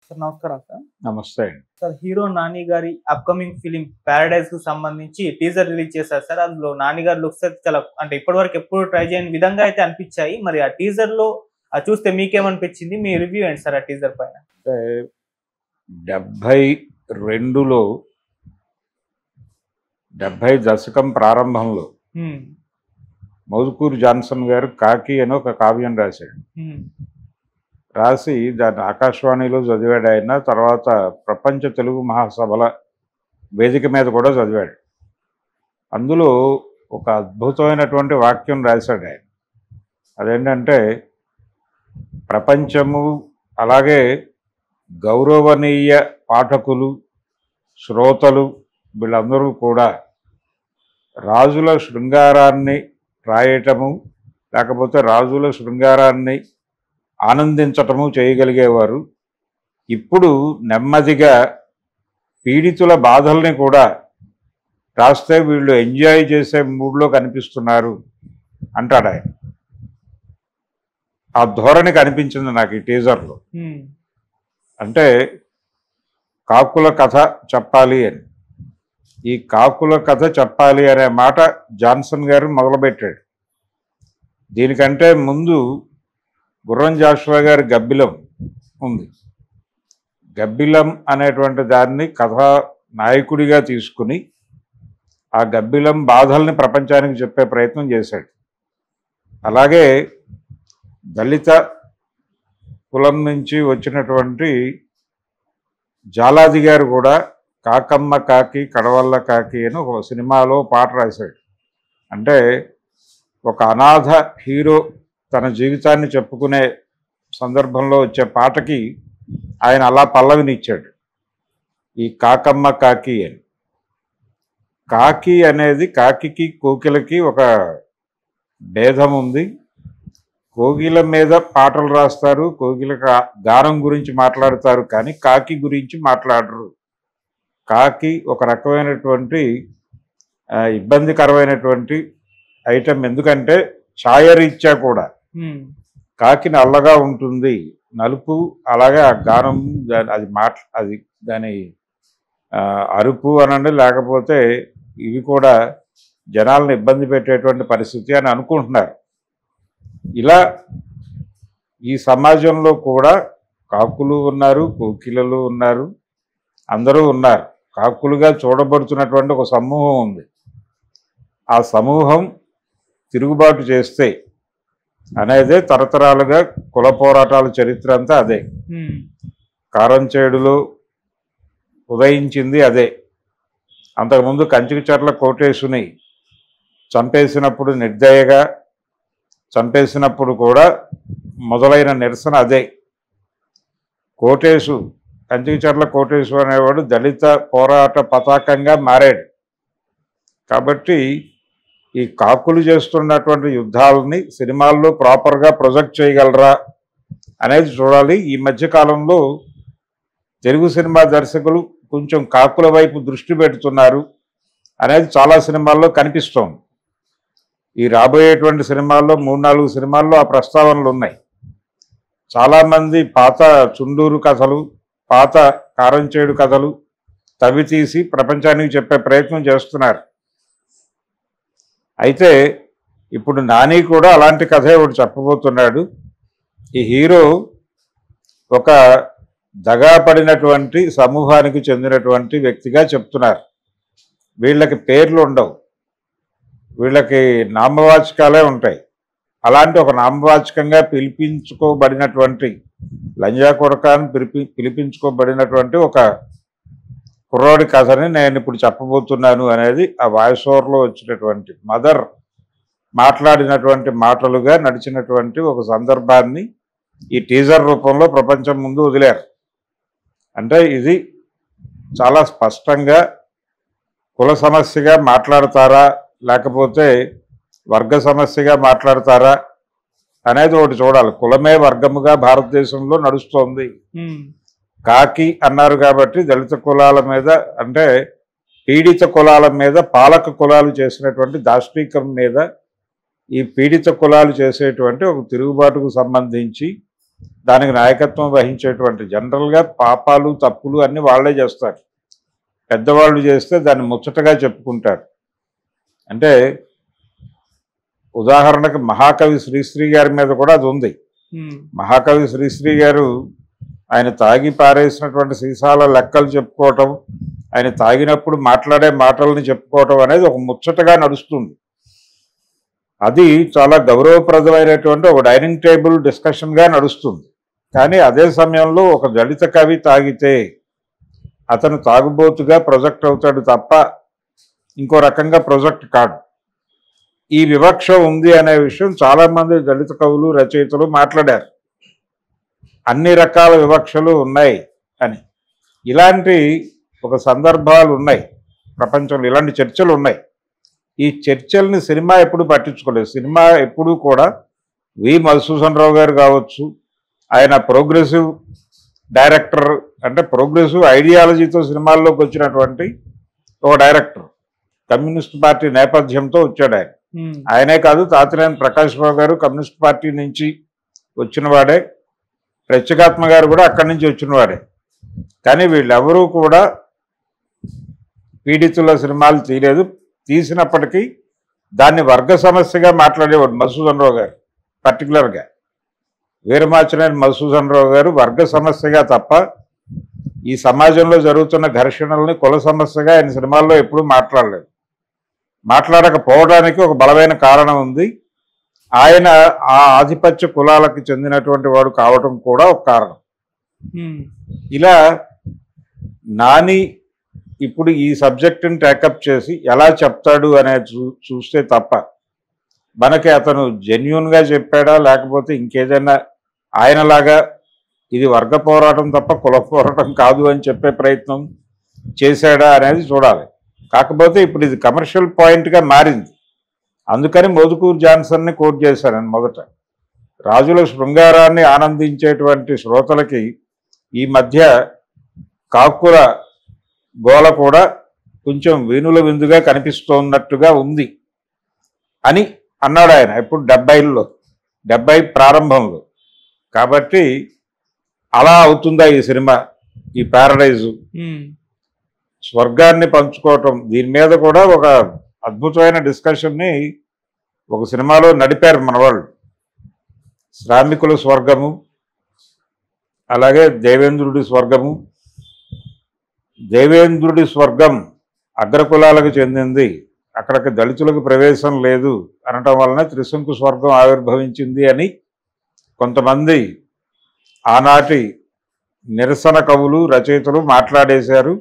Sir నమస్కారం sir. నమస్తే అండి. సార్ హీరో నాని గారి అప్కమింగ్ ఫిలిం 'పారడైజ్' కు సంబంధించి టీజర్ రిలీజ్ చేశారు సార్. అందులో నాని గారి లుక్స్ అయితే చాలా అంటే ఇప్పటివరకు ఎప్పుడు ట్రై చేయని విధంగా అయితే అనిపించాయి. మరి ఆ టీజర్ లో చూస్తే మీకేమనిపించింది? మీ రివ్యూ ఏంటి సార్ ఆ టీజర్ పైన? 72లో 70 దశకం ప్రారంభంలో మౌదుకూరు జాన్సన్ గారు 'కాకి' అని ఒక కావ్యం రాశాడు. రాసి దాన్ని ఆకాశవాణిలో చదివాడు ఆయన. తర్వాత ప్రపంచ తెలుగు మహాసభల వేదిక మీద కూడా చదివాడు. అందులో ఒక అద్భుతమైనటువంటి వాక్యం రాశాడు ఆయన. అదేంటంటే, ప్రపంచము అలాగే గౌరవనీయ పాఠకులు, శ్రోతలు వీళ్ళందరూ కూడా రాజుల శృంగారాన్ని రాయటము, లేకపోతే రాజుల శృంగారాన్ని ఆనందించటము చేయగలిగేవారు. ఇప్పుడు నెమ్మదిగా పీడితుల బాధల్ని కూడా రాస్తే వీళ్ళు ఎంజాయ్ చేసే మూడ్లో కనిపిస్తున్నారు అంటాడు ఆయన. ఆ ధోరణి కనిపించింది నాకు ఈ టీజర్లో. అంటే కాకుల కథ చెప్పాలి అని. ఈ కాకుల కథ చెప్పాలి అనే మాట జాన్సన్ గారు మొదలుపెట్టాడు. దీనికంటే ముందు గుర్రం జాషువా గారి 'గబ్బిలం' ఉంది. 'గబ్బిలం' అనేటువంటి దాన్ని కథా నాయకుడిగా తీసుకుని ఆ గబ్బిలం బాధల్ని ప్రపంచానికి చెప్పే ప్రయత్నం చేశాడు. అలాగే దళిత కులం నుంచి వచ్చినటువంటి జాలాది గారు కూడా 'కాకమ్మ కాకి కడవల్ల కాకి' అని ఒక సినిమాలో పాట రాశాడు. అంటే ఒక అనాథ హీరో తన జీవితాన్ని చెప్పుకునే సందర్భంలో వచ్చే పాటకి ఆయన అలా పల్లవినిచ్చాడు, ఈ 'కాకమ్మ కాకి' అని. కాకి అనేది, కాకికి కోకిలకి ఒక భేదం ఉంది. కోకిల మీద పాటలు రాస్తారు, కోకిల గానం గురించి మాట్లాడతారు, కానీ కాకి గురించి మాట్లాడరు. కాకి ఒక రకమైనటువంటి ఇబ్బందికరమైనటువంటి ఐటెం. ఎందుకంటే ఛాయరీత్యా కూడా కాకి నల్లగా ఉంటుంది, నలుపు. అలాగే ఆ గానం, అది దాని అరుపు అనండి, లేకపోతే ఇవి కూడా జనాలను ఇబ్బంది పెట్టేటువంటి పరిస్థితి అని అనుకుంటున్నారు. ఇలా ఈ సమాజంలో కూడా కాకులు ఉన్నారు, కోకిలలు ఉన్నారు, అందరూ ఉన్నారు. కాకులుగా చూడబడుతున్నటువంటి ఒక సమూహం ఉంది. ఆ సమూహం తిరుగుబాటు చేస్తే అనేదే తరతరాలుగా కుల పోరాటాల చరిత్ర అంతా అదే. కారంచేడులో ఉదయించింది అదే. అంతకుముందు కంచికచర్ల కోటేశుని చంపేసినప్పుడు నిర్దయగా చంపేసినప్పుడు కూడా మొదలైన నిరసన అదే. కంచికచర్ల కోటేశు అనేవాడు దళిత పోరాట పతాకంగా మారాడు. కాబట్టి ఈ కాకులు చేస్తున్నటువంటి యుద్ధాలని సినిమాల్లో ప్రాపర్గా ప్రొజెక్ట్ చేయగలరా అనేది చూడాలి. ఈ మధ్యకాలంలో తెలుగు సినిమా దర్శకులు కొంచెం కాకుల వైపు దృష్టి పెడుతున్నారు అనేది చాలా సినిమాల్లో కనిపిస్తోంది. ఈ రాబోయేటువంటి సినిమాల్లో 3-4 సినిమాల్లో ఆ ప్రస్తావనలు ఉన్నాయి. చాలామంది పాత చుండూరు కథలు, పాత కారంచేడు కథలు తవ్వి తీసి ప్రపంచానికి చెప్పే ప్రయత్నం చేస్తున్నారు. అయితే ఇప్పుడు నాని కూడా అలాంటి కథే ఒకటి చెప్పబోతున్నాడు. ఈ హీరో ఒక దగాపడినటువంటి సమూహానికి చెందినటువంటి వ్యక్తిగా చెప్తున్నారు. వీళ్ళకి పేర్లు ఉండవు, వీళ్ళకి నామవాచకాలే ఉంటాయి. అలాంటి ఒక నామవాచకంగా పిలిపించుకోబడినటువంటి లంజా కొడక అని పిలిపించుకోబడినటువంటి ఒక కుర్రోడి కథని నేను ఇప్పుడు చెప్పబోతున్నాను అనేది ఆ వాయిస్ ఓవర్లో వచ్చినటువంటి మదర్ మాట్లాడినటువంటి మాటలుగా నడిచినటువంటి ఒక సందర్భాన్ని ఈ టీజర్ రూపంలో ప్రపంచం ముందు వదిలారు. అంటే ఇది చాలా స్పష్టంగా కుల సమస్యగా మాట్లాడతారా, లేకపోతే వర్గ సమస్యగా మాట్లాడతారా అనేది ఒకటి చూడాలి. కులమే వర్గముగా భారతదేశంలో నడుస్తోంది. కాకి అన్నారు కాబట్టి దళిత కులాల మీద, అంటే పీడిత కులాల మీద పాలక కులాలు చేసినటువంటి దాష్టీకం మీద ఈ పీడిత కులాలు చేసేటువంటి ఒక తిరుగుబాటుకు సంబంధించి దానికి నాయకత్వం వహించేటువంటి జనరల్గా పాపాలు తప్పులు అన్నీ వాళ్ళే చేస్తారు. పెద్దవాళ్ళు చేస్తే దాన్ని ముచ్చటగా చెప్పుకుంటారు. అంటే ఉదాహరణకు మహాకవి శ్రీశ్రీ గారి మీద కూడా అది ఉంది. మహాకవి శ్రీశ్రీ గారు ఆయన తాగి పారేసినటువంటి సీసాల లెక్కలు చెప్పుకోవటం, ఆయన తాగినప్పుడు మాట్లాడే మాటల్ని చెప్పుకోవటం అనేది ఒక ముచ్చటగా నడుస్తుంది. అది చాలా గౌరవప్రదమైనటువంటి ఒక డైనింగ్ టేబుల్ డిస్కషన్గా నడుస్తుంది. కానీ అదే సమయంలో ఒక దళిత కవి తాగితే అతను తాగుబోతుగా ప్రొజెక్ట్ అవుతాడు తప్ప ఇంకో రకంగా ప్రొజెక్ట్ కాడు. ఈ వివక్ష ఉంది అనే విషయం చాలామంది దళిత కవులు రచయితలు మాట్లాడారు. అన్ని రకాల వివక్షలు ఉన్నాయి అని. ఇలాంటి ఒక సందర్భాలు ఉన్నాయి ప్రపంచంలో, ఇలాంటి చర్చలు ఉన్నాయి. ఈ చర్చల్ని సినిమా ఎప్పుడు పట్టించుకోలేదు. సినిమా ఎప్పుడూ కూడా మధుసూదన్ రావు గారు కావచ్చు, ఆయన ప్రోగ్రెసివ్ డైరెక్టర్, అంటే ప్రోగ్రెసివ్ ఐడియాలజీతో సినిమాల్లోకి వచ్చినటువంటి ఒక డైరెక్టర్, కమ్యూనిస్ట్ పార్టీ నేపథ్యంతో వచ్చాడు ఆయన. ఆయనే కాదు, తాతినేని ప్రకాష్ రావు గారు కమ్యూనిస్ట్ పార్టీ నుంచి వచ్చినవాడే, ప్రత్యేకాత్మ గారు కూడా అక్కడి నుంచి వచ్చినవాడే. కానీ వీళ్ళెవరూ కూడా పీడితుల సినిమాలు తీయలేదు. తీసినప్పటికీ దాన్ని వర్గ సమస్యగా మాట్లాడేవాడు మధుసూదన్ రావు గారు. పర్టికులర్గా వీరమాచినేని మధుసూదన్ రావు గారు వర్గ సమస్యగా తప్ప ఈ సమాజంలో జరుగుతున్న ఘర్షణల్ని కుల సమస్యగా ఆయన సినిమాల్లో ఎప్పుడూ మాట్లాడలేదు. మాట్లాడకపోవడానికి ఒక బలమైన కారణం ఉంది. ఆయన ఆ ఆధిపత్య కులాలకు చెందినటువంటి వాడు కావటం కూడా ఒక కారణం. ఇలా నాని ఇప్పుడు ఈ సబ్జెక్టుని టేకప్ చేసి ఎలా చెప్తాడు అనేది చూస్తే తప్ప మనకి అతను జెన్యూన్గా చెప్పాడా లేకపోతే ఇంకేదైనా ఆయనలాగా ఇది వర్గ పోరాటం తప్ప కుల పోరాటం కాదు అని చెప్పే ప్రయత్నం చేశాడా అనేది చూడాలి. కాకపోతే ఇప్పుడు ఇది కమర్షియల్ పాయింట్గా మారింది. అందుకని మోదుకూరు జాన్సన్ని కోట్ చేశాను నేను మొదట. రాజుల శృంగారాన్ని ఆనందించేటువంటి శ్రోతలకి ఈ మధ్య కాకుల గోల కూడా కొంచెం వీణుల విందుగా కనిపిస్తున్నట్టుగా ఉంది అని అన్నాడు ఆయన. ఇప్పుడు 70 ప్రారంభంలో. కాబట్టి అలా అవుతుందా ఈ సినిమా, ఈ ప్యారడైజు, స్వర్గాన్ని పంచుకోవటం, దీని మీద కూడా ఒక అద్భుతమైన డిస్కషన్ని ఒక సినిమాలో నడిపారు మన వాళ్ళు. శ్రామికుల స్వర్గము, అలాగే దేవేంద్రుడి స్వర్గము. దేవేంద్రుడి స్వర్గం అగ్రకులాలకు చెందింది, అక్కడికి దళితులకు ప్రవేశం లేదు అనటం వలన త్రిశంకు స్వర్గం ఆవిర్భవించింది అని కొంతమంది ఆనాటి నిరసన కవులు రచయితలు మాట్లాడేశారు.